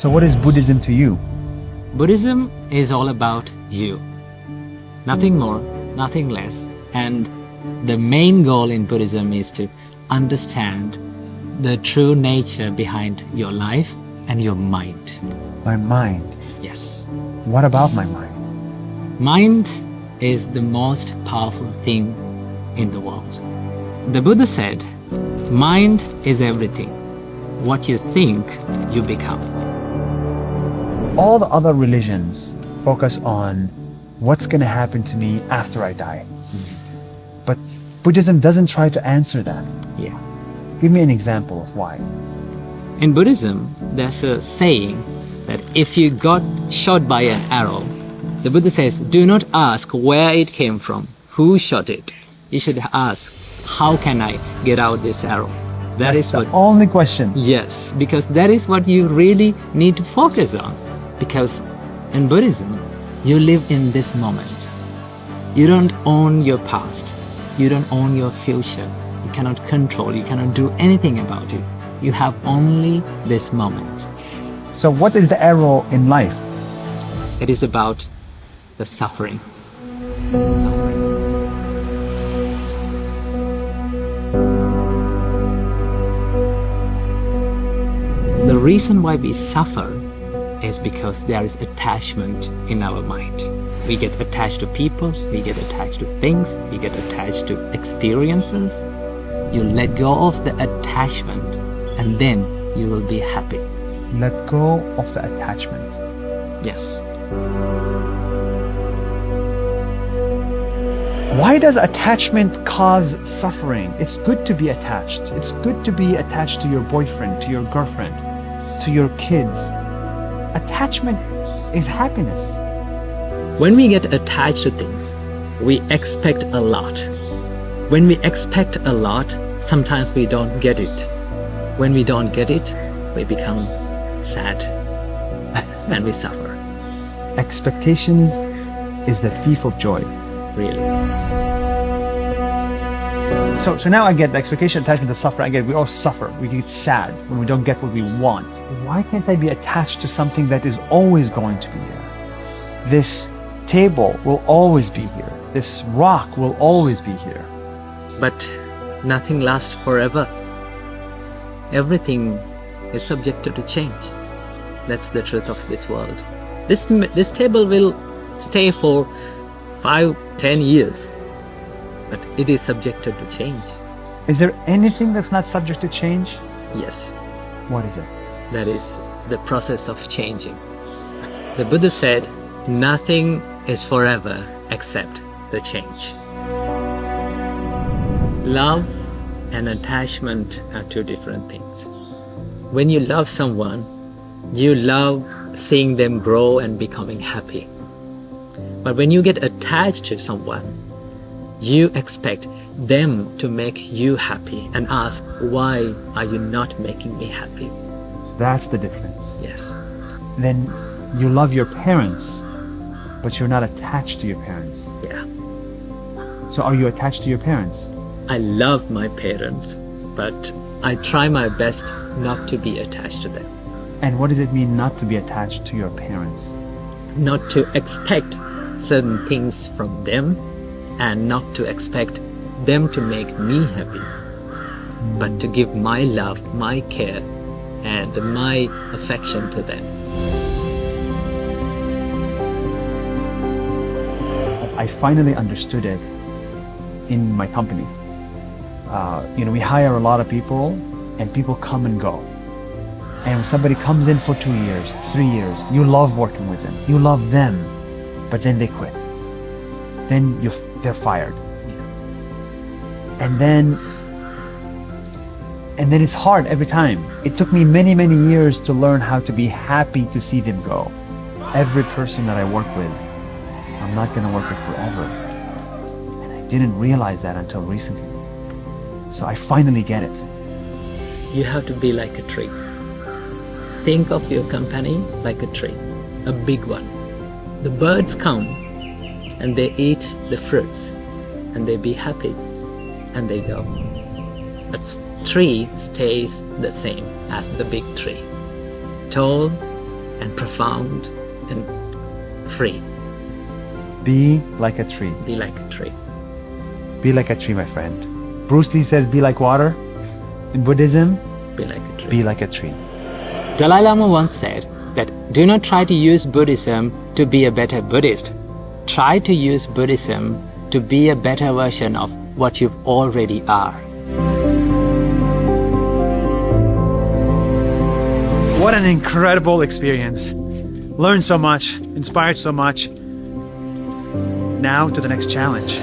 So what is Buddhism to you? Buddhism is all about you. Nothing more, nothing less. And the main goal in Buddhism is to understand the true nature behind your life and your mind. My mind. Yes. What about my mind? Mind is the most powerful thing in the world. The Buddha said, mind is everything. What you think, you become. All the other religions focus on what's going to happen to me after I die. But Buddhism doesn't try to answer that. Yeah. Give me an example of why. In Buddhism, there's a saying that if you got shot by an arrow, the Buddha says, do not ask where it came from, who shot it. You should ask, how can I get out this arrow? That is what... The only question. Yes, because that is what you really need to focus on. Because in Buddhism, you live in this moment. You don't own your past. You don't own your future. You cannot control, you cannot do anything about it. You have only this moment. So what is the arrow in life? It is about the suffering. The reason why we suffer is because there is attachment in our mind. We get attached to people, we get attached to things, we get attached to experiences. You let go of the attachment and then you will be happy. Let go of the attachment. Yes. Why does attachment cause suffering? It's good to be attached. It's good to be attached to your boyfriend, to your girlfriend, to your kids. Attachment is happiness. When we get attached to things, we expect a lot. When we expect a lot, sometimes we don't get it. When we don't get it, we become sad and we suffer. Expectations is the thief of joy. Really. So now I get the expectation, attachment, the suffering. I get we all suffer. We get sad when we don't get what we want. Why can't I be attached to something that is always going to be there? This table will always be here. This rock will always be here. But nothing lasts forever. Everything is subjected to change. That's the truth of this world. This table will stay for 5-10 years, but it is subjected to change. Is there anything that's not subject to change? Yes. What is it? That is the process of changing. The Buddha said, nothing is forever except the change. Love and attachment are two different things. When you love someone, you love seeing them grow and becoming happy. But when you get attached to someone, you expect them to make you happy and ask, why are you not making me happy? That's the difference. Yes. Then you love your parents, but you're not attached to your parents. Yeah. So are you attached to your parents? I love my parents, but I try my best not to be attached to them. And what does it mean not to be attached to your parents? Not to expect certain things from them and not to expect them to make me happy, but to give my love, my care, and my affection to them. I finally understood it in my company. We hire a lot of people and people come and go. And when somebody comes in for 2 years, 3 years, you love working with them. You love them, but then they quit. Then they're fired. And then it's hard every time. It took me many, many years to learn how to be happy to see them go. Every person that I work with, I'm not going to work with forever. And I didn't realize that until recently. So I finally get it. You have to be like a tree. Think of your company like a tree, a big one. The birds come and they eat the fruits and they be happy and they go. But tree stays the same as the big tree. Tall, and profound and free. Be like a tree. Be like a tree. Be like a tree, my friend. Bruce Lee says, be like water. In Buddhism, Be like a tree. be like a tree. Dalai Lama once said that do not try to use Buddhism to be a better Buddhist. Try to use Buddhism to be a better version of what you already are. What an incredible experience. Learned so much, inspired so much. Now to the next challenge.